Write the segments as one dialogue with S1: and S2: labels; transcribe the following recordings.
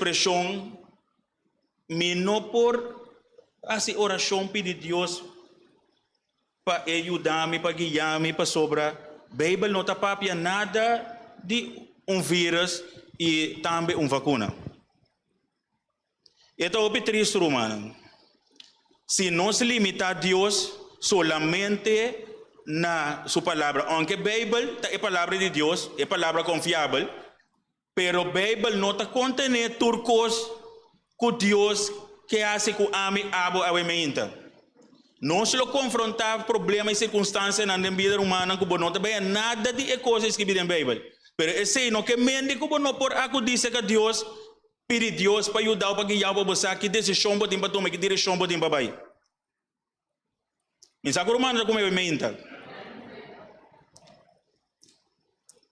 S1: expresión, mi no por hacer oración pedir Dios para ayudarme, para guiarme, para sobrar. Bíblia não está papia nada de vírus e também vacuna. Então, o triste, romano. Se não se limita a Deus solamente na sua palavra, aunque a Bíblia é a palavra de Deus, é a palavra confiável, pero a Bíblia não está contendo turcos que Deus que hace que ame abo avementa. Não se lo confrontar problemas e circunstâncias na vida humana que não tem nada de coisas que vivem na Bíblia. Pero esse não que mente que não por aku dizer que Deus pede Deus para ajudar para guiar para você que decisão pode para tomar que direção pode para vai. Mensaje romano como é menta.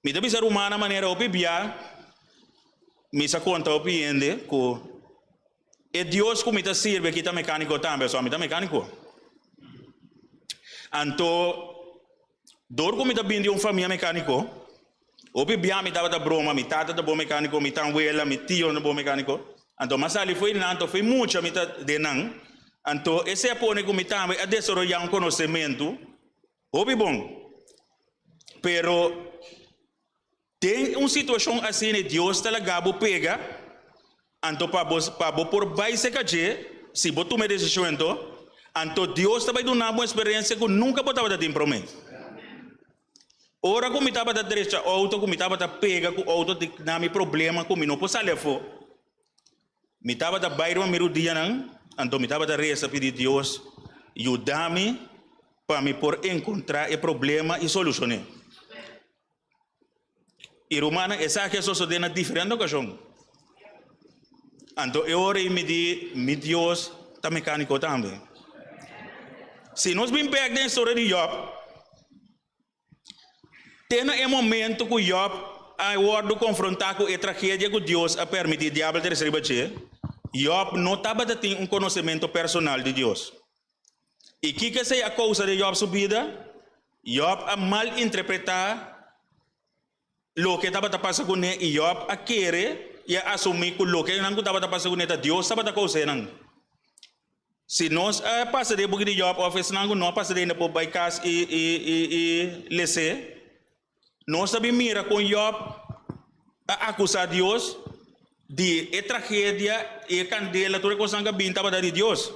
S1: Me deve ser humana maneira o bibia. Me sa conta o piende que é Deus que me está sirve que está mecânico também, só me está mecânico. Então, dor como me está vindo família mecânico, o bibia me dava da broma, me tata da bom mecânico, me tanguela, me tio da bom mecânico. Então, mas ali foi nanto, foi muito me tá denang. Então, esse é pone que me também a desarrollar conhecimento, o bom. Pero tem uma situação assim, Deus está lá gabo pega, então para por baixo que se botar uma decisão então Deus está vai dar uma experiência que nunca botava da promessa. Ora como estava da direita auto, como estava da pega, com auto de nome problema, como não posso levar. Me estava da bairro me dia não, então me estava da reza pedir Deus ajuda-me para me por encontrar o problema e solucionar. E romana essa que só de na diferente ocasião. Então eu orei me di me Deus tá mecânico também. Se nós bem pega a história de Job, tem um momento que Job a word confrontar com a tragédia que Deus a permitir o diabo de receber. Job não estava tendo conhecimento personal de Deus. E que é a causa de Job sua vida? Job a mal interpretar lo que estava passando com ele e Job a querer e a assumir que lo que não estava passando com ele, Deus estava a causa não. Se nós passaremos porque de Job, oferecendo não passaremos por baicas e lecer, nós também mira com Job a acusar Deus de tragédia e candela, toda coisa que bem estava de Deus.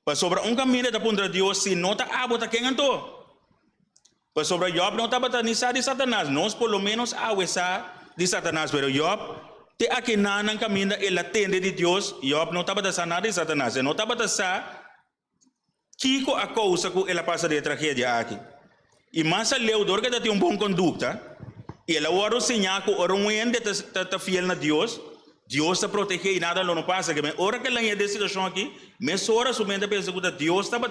S1: Mas sobre caminho da ponta de Deus, se não está abota quem antou. Mas sobre Job não estava de Satanás, nós pelo menos awesa de Satanás, pero Job te aqui não caminho ele atende de Deus, Job não estava de sanar de Satanás, não estava de sa que a causa que ela passa de tragédia aqui. E mais a leudor que tem bom conduta, e ela ora o sinal que ora está fiel na Deus, Deus está protegendo e nada não passa, que ora que ela é dessa situação aqui, mas ora somente pensa que Deus estava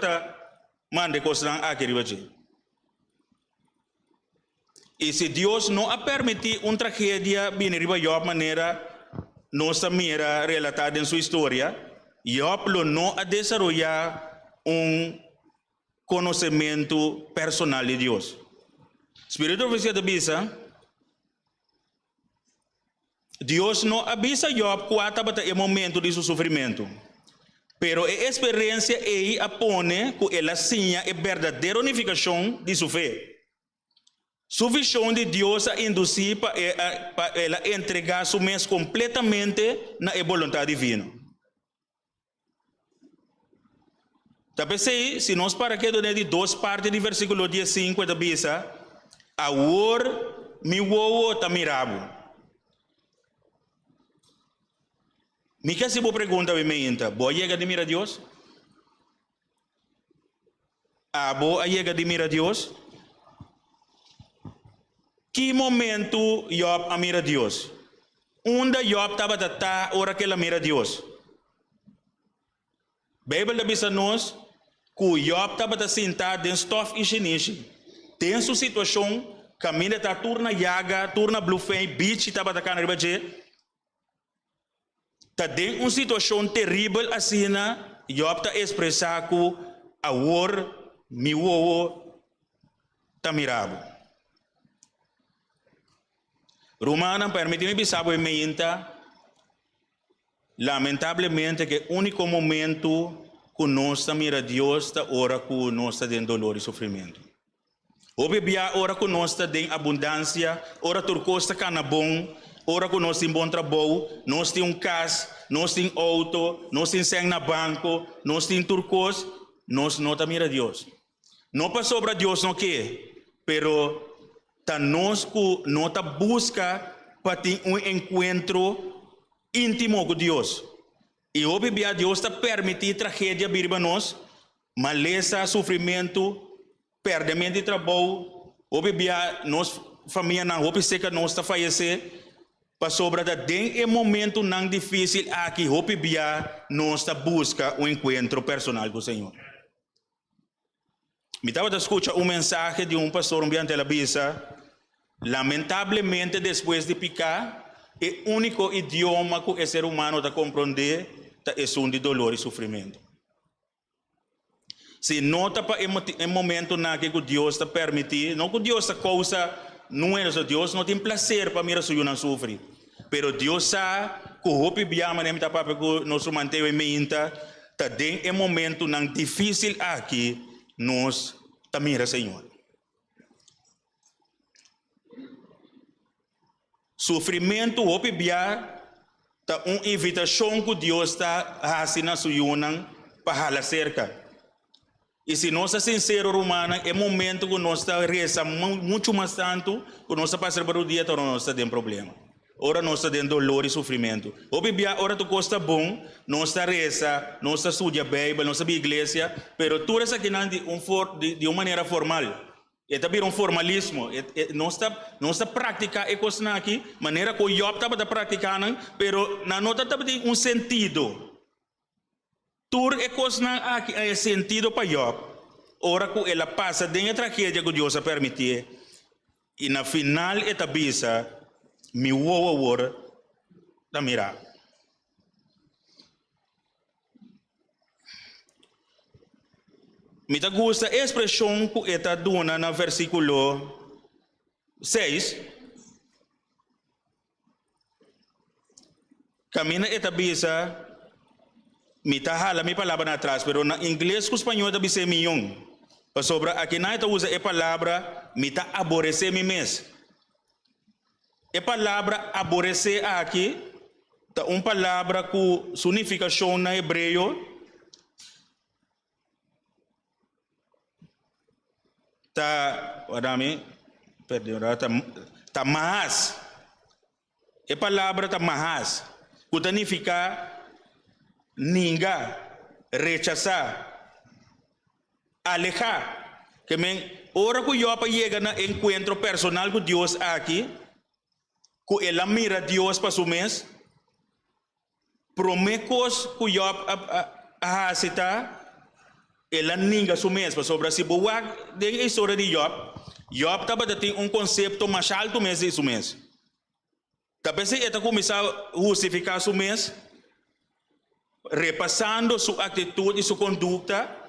S1: manda coisas aqui ribaji. E se Deus não a permitir uma tragédia vir riba Job maneira nossa mira relatada em sua história, Job não a desenvolver conhecimento personal de Deus. Espírito profecia da bisa, Deus não avisa Job qual estava o momento de seu sofrimento. Pero a experiência aí apone que ela sim é verdadeira unificação de sua fé. Suficiente de Deus a induzir para ela entregar seu mês completamente na vontade divina. Talvez se nós para que de duas partes do versículo 15 da bisa, a or mi wowo tamirabo. Me quer se boa pergunta me entra, boa chega de mira Deus? A boa chega de mira Deus? Que momento Job a mira Deus? Onde Job estava a estar hora que ela mira Deus? Bíblia diz a nós que Job estava a sentar dentro do stof e chinês. Tem sua situação, caminha está turna yaga, turna bluefei, beach estava a cá na ribaje. Está dentro uma situação terrível assim, Job está a expressar que a war, mi wowo, está mirado. Romana, permite-me bisabo e meinta, lamentavelmente que o único momento que nós mira Deus está hora que nós está em dolor e sofrimento. Houve bia hora que nós está em abundância, hora turco está cana bom, hora que nós tem bom trabalho, nós tem casa, nós tem auto, nós tem sangue na banco, nós tem turcos, nós não está mira Deus. Não para sobre Deus não que, pero tá nós que não está busca para ter encontro íntimo com Deus. E houve bia Deus está permitir tragédia vir para nós, maleza, sofrimento, perdimento de trabalho, houve bia nós família não, houve seca nós está falecer, para sobre da den momento não difícil aqui, houve bia nós está busca um encontro personal com o Senhor. Me estava a escutar mensagem de pastor ambiente de la Bisa, lamentavelmente depois de picar, o único idioma que o ser humano está compreender é um de dolor e sofrimento. Se nota para em momento na que Deus está permitir, não que Deus está causa, não é Deus não tem prazer para mirar se eu não sofre, pero Deus sabe que o hope biama nem tá para que nós manteve menta, tá em momento não difícil aqui nós tá mira Senhor. Sofrimento hope bia tá invitação que Deus está fazendo suyunan para hala cerca. E se nós somos sinceros, romana, é momento que nós estamos rezando muito mais tanto, que nós estamos passando por o dia, então nós estamos tendo problema. Ora nós estamos tendo dor e sofrimento. Ou bibia, ora tu costa bom, nós estamos rezando, nós estamos estudando a Bíblia, nós estamos na igreja, mas tudo isso aqui não de uma maneira formal. É também um formalismo. Nós estamos praticando a coisa aqui, maneira que o Job estava praticando, mas na nota também tem sentido. Tur é coisa aqui é sentido para Job. Ora que ela passa dentro da tragédia que Deus a permitir. E na final esta bisa me ouve da mirar. Me gusta a expressão que esta dona no versículo 6. Camina esta bisa me hala mi palavra atrás, pero na inglês com espanhol também se milhão. Sobre aqui na ita usa a palavra me aborrecer mi mes. A palavra aborrecer aqui tá palavra com significação na hebreu tá, tá mahas. A palavra tá mahas, que significa ninga, rechazar, alejar. Que ora que eu chega no encontro personal com Deus aqui, que ela mira Deus para su mês, prometos que eu ela ninga su mês, para sobre se boa da história de Job estava a ter conceito mais alto mês de su mês. Talvez ele começar a justificar su mês, repassando sua atitude e sua conduta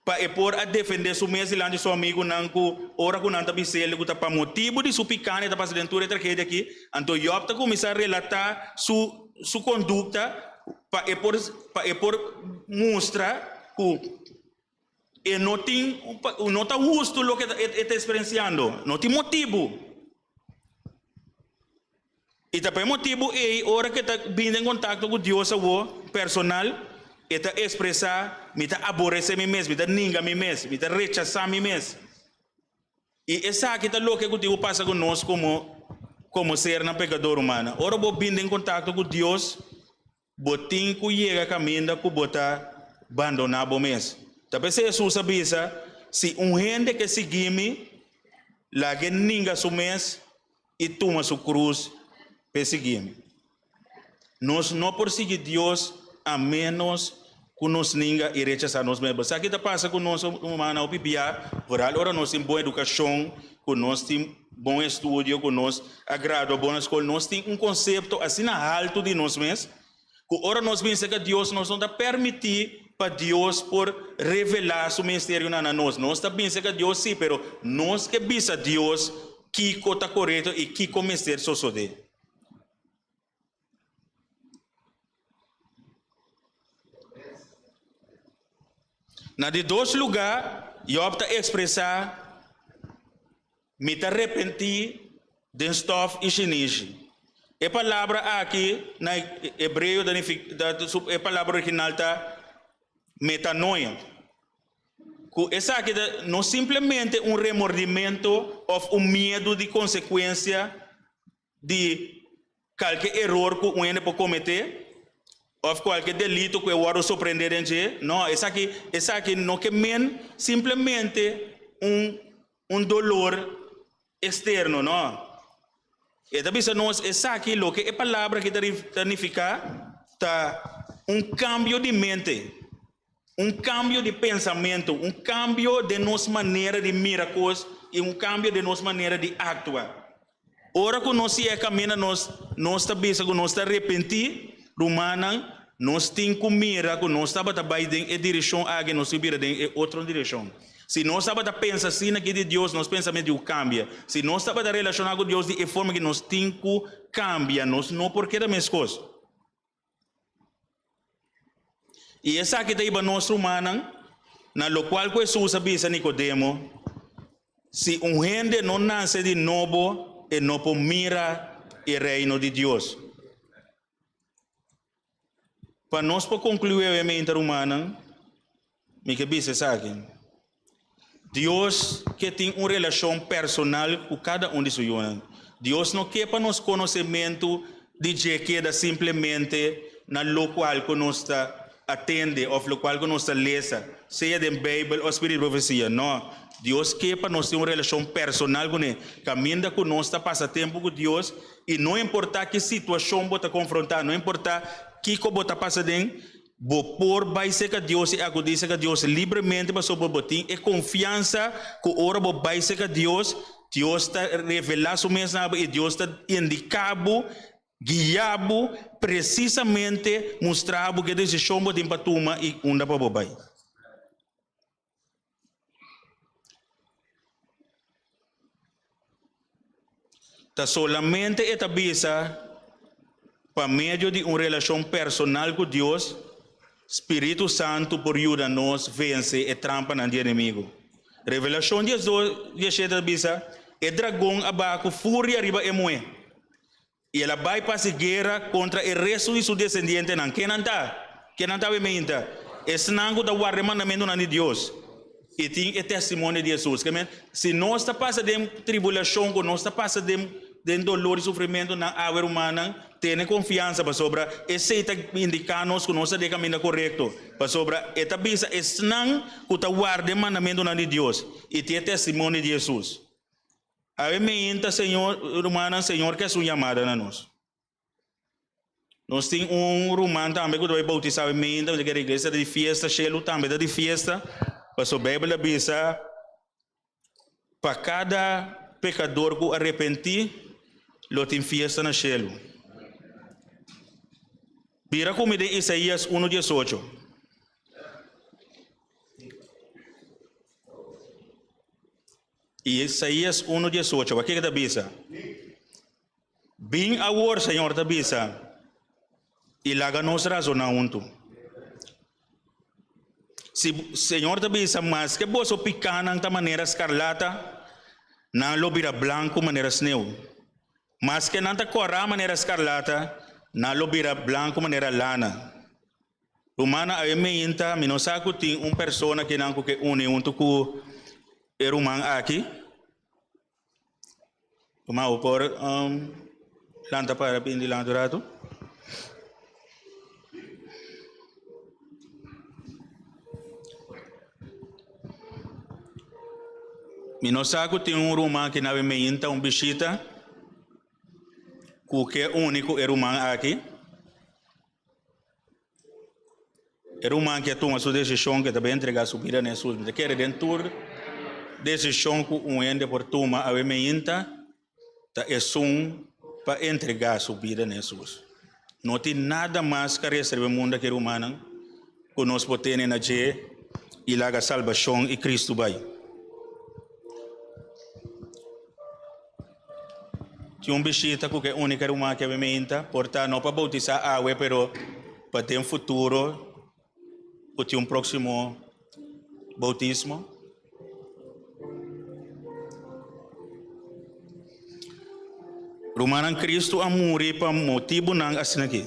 S1: para por a defender su mês diante de seu amigo nanco ora que não também se ele que para motivo de su picane da passadentura e tragédia aqui então Job está começar a relatar su conduta para por mostrar que não está justo o que está experienciando, não tem motivo. E também motivo é hora que está vindo em contato com Deus personal, está expressar, me está aborrecer mi mesmo, me está ninga mi mesmo, me está rechazar mi mesmo. E essa aqui está louca que Deus passa conosco como ser na pecador humana. Ora vou vindo em contato com Deus, botim que chega caminho que botar abandonar o mesmo. Também se Jesus avisa, se gente que seguir-me, lá que ninga su mês e toma su cruz, perseguir-me. Nós não perseguimos Deus a menos que nos ninga e rechazar nós mesmos. Aqui está passa com nós humana o bibia, por ora nós temos boa educação, que nós temos bom estudo, que nós agrada boa escola, nós temos conceito assim alto de nós mesmos, que ora nós pensamos que Deus nos não permitir para Deus por revelar seu mistério na nós. Nós está pensando que Deus sim, pero nós que bisa Deus que está correto e que mistério só de. Na de dois lugares, Job está expressar, me está arrepentir de stof e chinês. A palavra aqui, na hebreu, a palavra original está metanoia. Essa aqui não simplesmente um remordimento ou um medo de consequência de qualquer erro que o homem pode cometer, ou qualquer delito que o outro surpreender em si. Não, essa aqui não é simplesmente um dolor externo, não. E também essa aqui, o que é a palavra que significa um cambio de mente, um cambio de pensamento, um cambio de nossa maneira de mirar coisas e um cambio de nossa maneira de actuar. Ora que nós caminhamos, nós estamos arrepentir, romana, nós temos que mirar que nós estamos em direção a nós subir em outra direção. Se nós estamos a pensar assim aqui de Deus, nosso pensamento cambia. Se nós estamos a relacionar com Deus de forma que nós temos que cambiar, nós não porque da mesma coisa. E essa aqui está nós romana, na lo qual Jesus avisa Nicodemo, se gente não nasce de novo, e não pode mirar o reino de Deus. Para nós para concluir a mente romana, me que diz essa aqui. Deus que tem uma relação personal com cada um de seus. Deus não quer para nós conhecimento de que queda simplesmente na lo qual que nós atende ou lo qual que nós lesa, seja da Bíblia ou Espírito de Profecia. Não. Deus quer para nós ter uma relação personal com Ele. Caminha com nós, passa tempo com Deus e não importa que situação você confrontar, não importa que você está passando. Vou pôr vai ser que Deus e acudir que Deus livremente para sobre botim e confiança que ora vou vai ser que Deus está revelando sua mensagem e Deus está indicando, guiando precisamente mostrando que decisão botim para tomar e onda para bobai. Tá solamente esta visa para meio de uma relação personal com Deus. Espírito Santo por ajuda-nos vencer e trampa no inimigo. Revelação de Jesus bisa é dragão abaixo, fúria arriba e moe. E ela vai para a guerra contra o resto de seus descendentes. Quem não está vendo? É senango da guarda mandamento de Deus. E tem o testemunho de Jesus. Se nós está passando de tribulação, nós está passando de dolor e sofrimento na água humana, tenha confiança para sobra, esse está indicando que nós estamos caminho correto, para sobra, esta bisa é senang que está guardando o mandamento de Deus, e tem testemunho de Jesus. A mim, Senhor, humana, Senhor, que é sua chamada na nós. Nós temos romano também que vai bautizar a mim, da igreja de festa, Shelo também de festa, para sobra, a Bíblia bisa, para cada pecador que arrepentir, lo tem fiesta na Shelo. Vira comigo de Isaías 1:18. Isaías 1:18. Aqui que está bisa. Bem agora, Senhor, está bisa. E laga nos razonar junto. Se Senhor está bisa, mas que você picar de maneira escarlata, não lo vira branco maneira sneu. Mas que não está correr maneira escarlata, não lo vira branco maneira lana. Romana a meinta, não sabe que tem uma pessoa que não que une junto com o romano aqui. Vamos por lanta para pindi landurato. Não sabe que tem um romano que não meinta, um bichita. Que é único é romano aqui. É romano que toma sua decisão que também entrega a sua vida a Jesus. Mas quer dentro decisão que ende por tomar a meinta, é só para entregar a sua vida a Jesus. Não tem nada mais que receber o mundo que é romano, que nós podemos na G e lá a salvação e Cristo vai. Tinha bichita que é única uma que é menta, portanto não para bautizar água, pero para ter um futuro, para ter um próximo bautismo. Rumanan Cristo amuri para motivo nang assim aqui.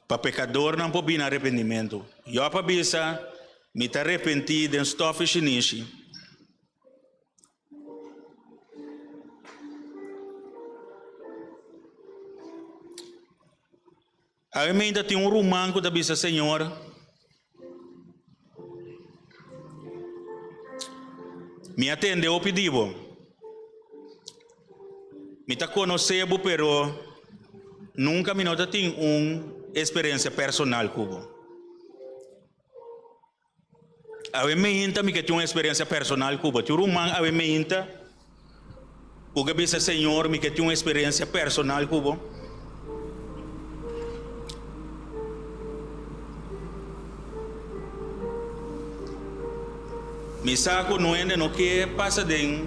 S1: Para pecador não pode vir arrependimento. Eu para bisa me te arrependi de stof chinês. A mim ainda tem romano que bisa Senhor. Me atendeu o pedido. Me tá conhecendo, pero nunca me nota tem experiência personal cubo. A mim ainda me que tem uma experiência personal cubo. Tu romano a mim ainda o que bisa Senhor me que tem uma experiência personal cubo. Me saco não é no que passa de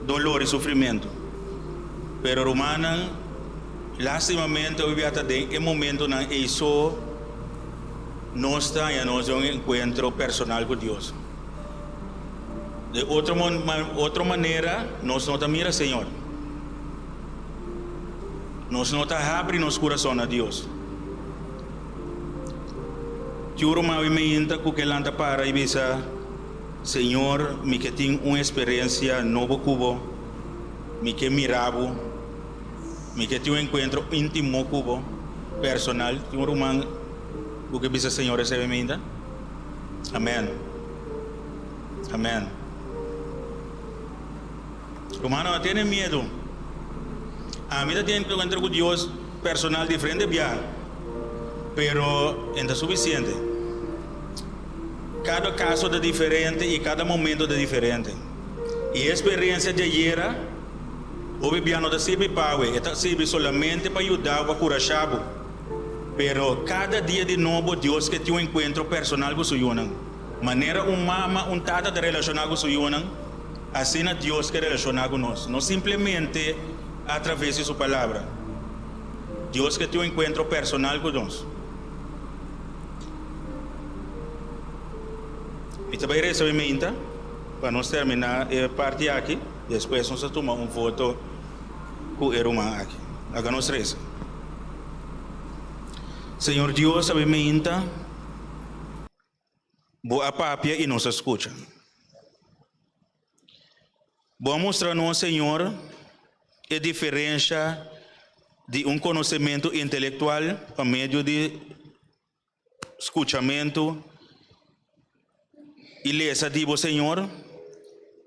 S1: dolor e sofrimento. Pero romana, lastimamente, eu viata de momento na isso nós está e nós um encontro personal com Deus. De outra maneira, nós não mira Senhor. Nós não abre nosso coração a Deus. Juro mais me inta com que lanta para e bisa Senhor, me que tem uma experiência novo cubo, me que mirabo, me que tem um encontro íntimo cubo, personal, juro mais o que bisa Senhor recebe me inta. Amém. Amém. Romano, não tem medo. A mim tem que encontrar com Deus personal diferente bia, pero é suficiente. Cada caso é diferente e cada momento é diferente. E a experiência de ayer, o bebê não serve para serve somente para ajudar a curar chabo. Pero cada dia de novo Deus que tem encontro personal com o seu maneira mama tata de relacionar com o seu assim é Deus que relacionar com nós. Não simplesmente através de sua palavra. Deus que tem encontro personal com nós. E também recebimento, para nós terminar a parte aqui, depois nós tomamos uma foto com o irmão aqui. Agora nós três. Senhor Deus, sabimento, boa papia e nos escuta. Boa mostrar-nos, Senhor, a diferença de conhecimento intelectual por meio de escutamento e lesa digo Senhor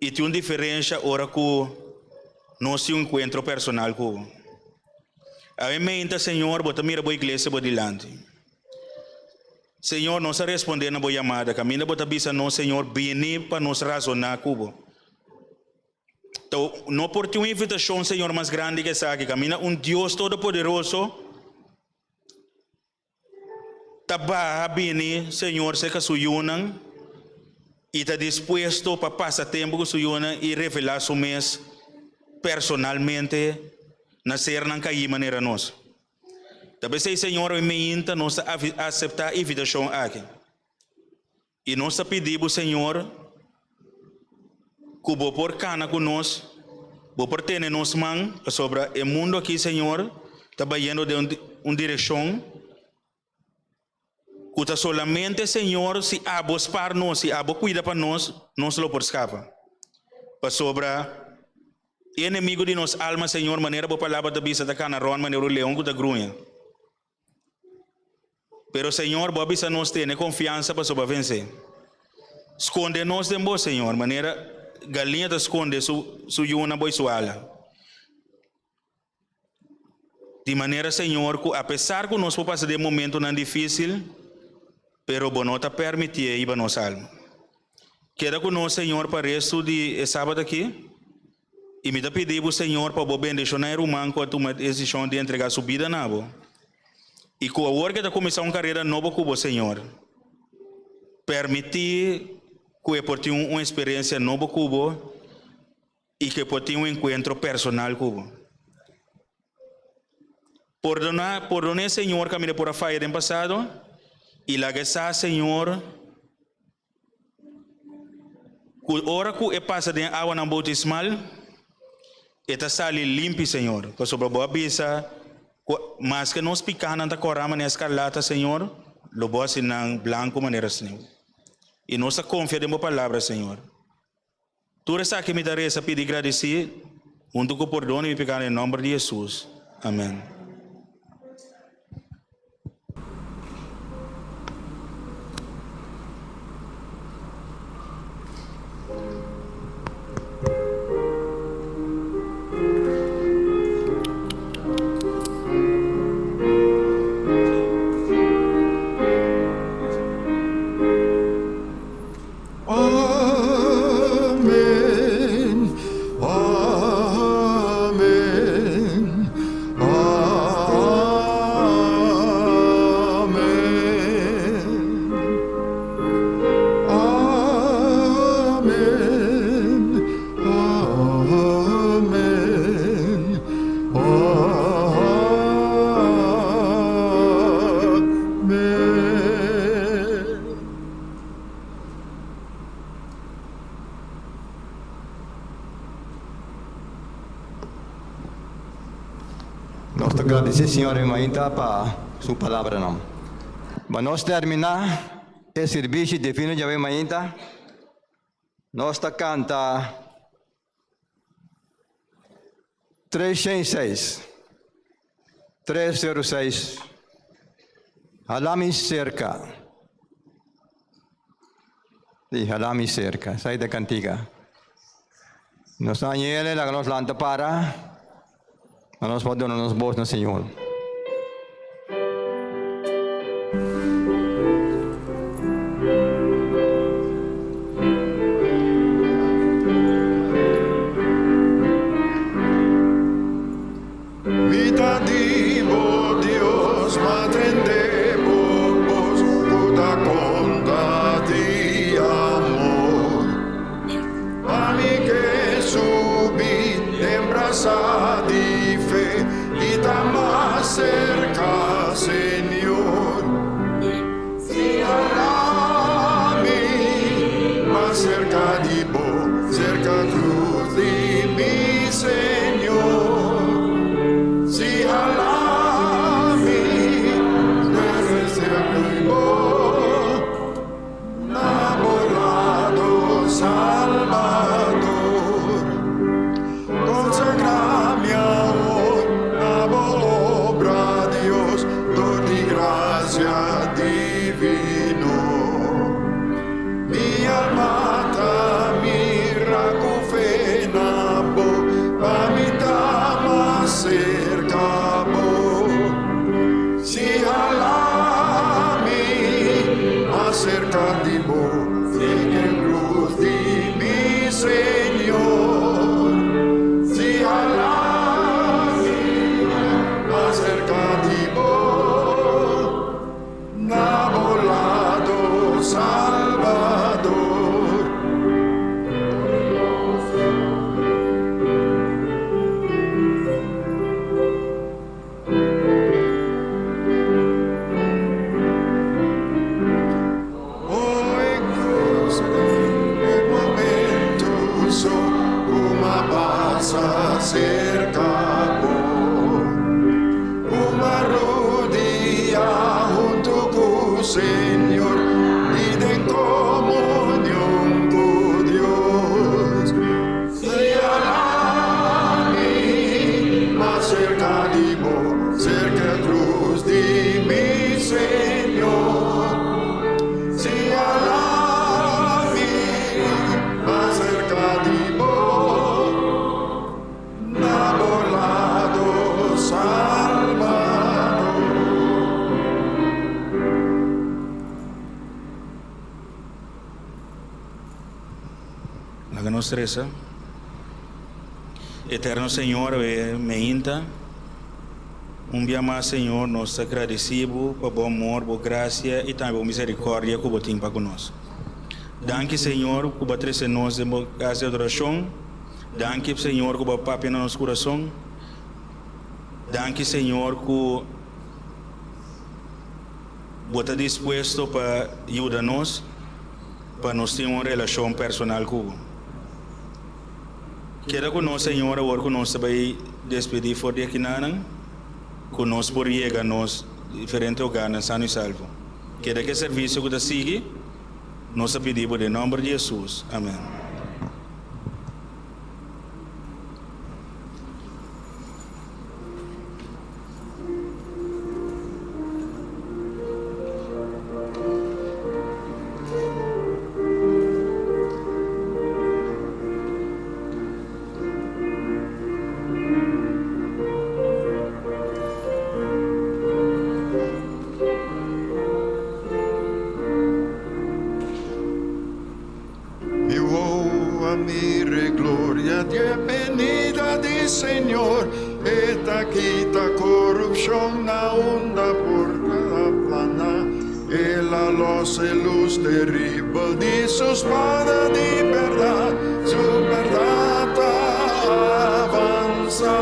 S1: e tem uma diferença ora com nosso encontro personal com a mente Senhor bota mira boa igreja boa dilante Senhor nós responder na boa chamada caminha bota bisa no Senhor bem para nos razonar cubo então não por ter uma invitação Senhor mais grande que essa que caminha Deus todo poderoso tabar bem Senhor se casuyunan e está disposto para passar tempo com o Senhor e revelar seu mês personalmente na ser não cair maneira nós. Também sei Senhor o meinta nós aceitar a invitação aqui e nós pedimos Senhor que vou por cana conosco, vou por ter nos mãos sobre o mundo aqui Senhor, trabalhando de uma direção. Cuta solamente, Senhor, se abos para nós, se abo cuida para nós, nós lo por escapa. Para sobra, inimigo de nossa alma, Senhor, maneira por palavra da bisa da canarão, maneira o leão da grunha. Pero, Senhor, boa bisa nós tem confiança para sobre vencer. Esconde nós de boa, Senhor, maneira galinha da esconde su yuna boi suala. De maneira, Senhor, que apesar que nós passamos de momento não difícil, pero bonota permitir ir para nossa alma. Queda conosco, Senhor, para o resto de sábado aqui. E me pedimos, Senhor, para o bendicionar o irmão quando toma a decisão de entregar sua vida na boa. E com a hora que está começando uma carreira nova com o Senhor, permitir que eu possa ter uma experiência nova com o e que eu possa ter um encontro personal com o Por donar, Senhor, caminho por a falha do passado. E lá que está, Senhor, que hora que passa de água na bautismal, está sali limpo, Senhor. Que sobre a boa bisa, mas que nós picamos na corama na escarlata, Senhor, lo boa sinang blanco maneira, Senhor. E nós confiamos em palavra, Senhor. Tu resta que me darei essa pedir agradecer, junto com o perdão e pecar em nome de Jesus. Amém.
S2: Nós te agradecemos, Senhor, ainda para sua palavra. Não. Mas nós terminar o serviço de fim de ainda, nós te canta 306, Alami cerca. Sí, Alami cerca, sai da cantiga. Nós anhele la nos lanta para. Nós podemos nos voz no Senhor.
S3: Vita divo Dios matrendebo vos puta conta di amor. Amiche subi embrasadi y tan más cerca, Señor. Si a mí, más cerca de vos, cerca cruz de mi Señor. Si a mí, desde cerca de vos, enamorado Salvador, consagra mi amor. Divino, mi alma mira cufena bo, pamita más cerca bo, si alami más cerca de bo, en el cruz de mi Señor, si alami más cerca de bo. Enamorado Salvador. Hoy cruza el momento, una pasa cerca, una rodilla junto con Señor, y de comunión con Dios. Sea mí más cerca de vos, cerca de cruz de mi Señor. Sea mí más cerca de vos, enamorado Salvador.
S1: La que nos reza. Eterno Senhor, me inta. Dia mais, Senhor, nós agradecemos por bom amor, por graça e também por misericórdia que você tem para conosco. Danke, Senhor, que você traz nós em casa de adoração. Danke, Senhor, que você papi no nosso coração. Danke, Senhor, que Bota dispuesto para ayudarnos, para nos tener una relación personal con Él. Queda con nós, Senhor, agora que nós vai despedir por dia que nada, que nós por llegar nos diferentes lugares, sano e salvo. Queda que serviço que sigue, nós pedimos em nome de Jesus. Amém.
S3: Mire gloria de venida di Señor, esta quita corrupción na onda por cada plana, ela los luz terrible de su espada de verdad, su verdad avanza.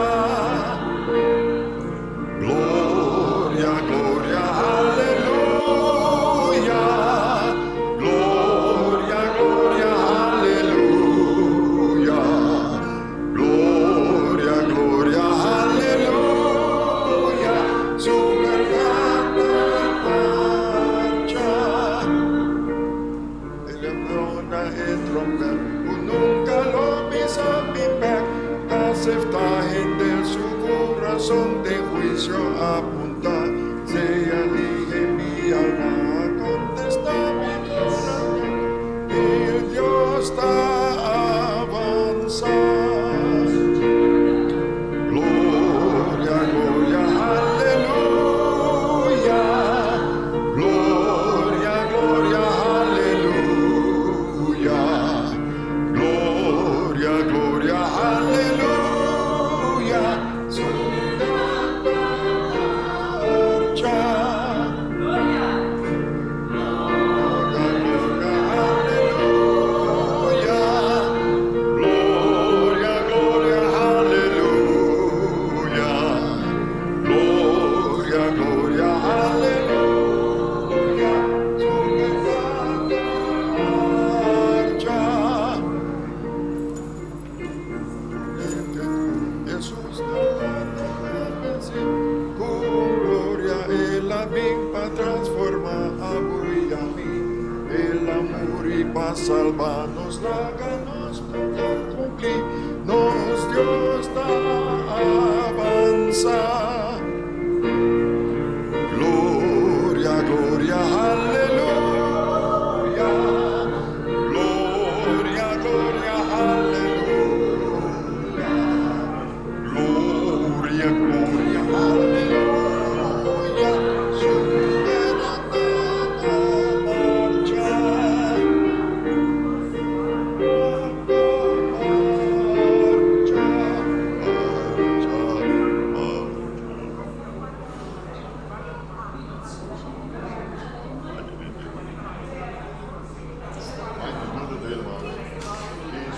S3: Gloria, gloria, aleluya. Gloria, gloria, aleluya. Gloria, gloria, aleluya. Su verdad marcha. El embrona el trompet, nunca lo pisa mi pec. Aceptaje de su corazón de juicio apunta. Se elige mi alma, contesta mi corazón. Y Dios está avanzando. Gloria, gloria, aleluya. Gloria, gloria, aleluya. Gloria, gloria, aleluya. Su marcha. Gloria, gloria, aleluya. Gloria, gloria, aleluya. Gloria, gloria, aleluya. Su marcha. Jesús con gloria el para transformar a voi a mí. El amor y para salvarnos, láganos cumplir. Nos Dios está avanzando.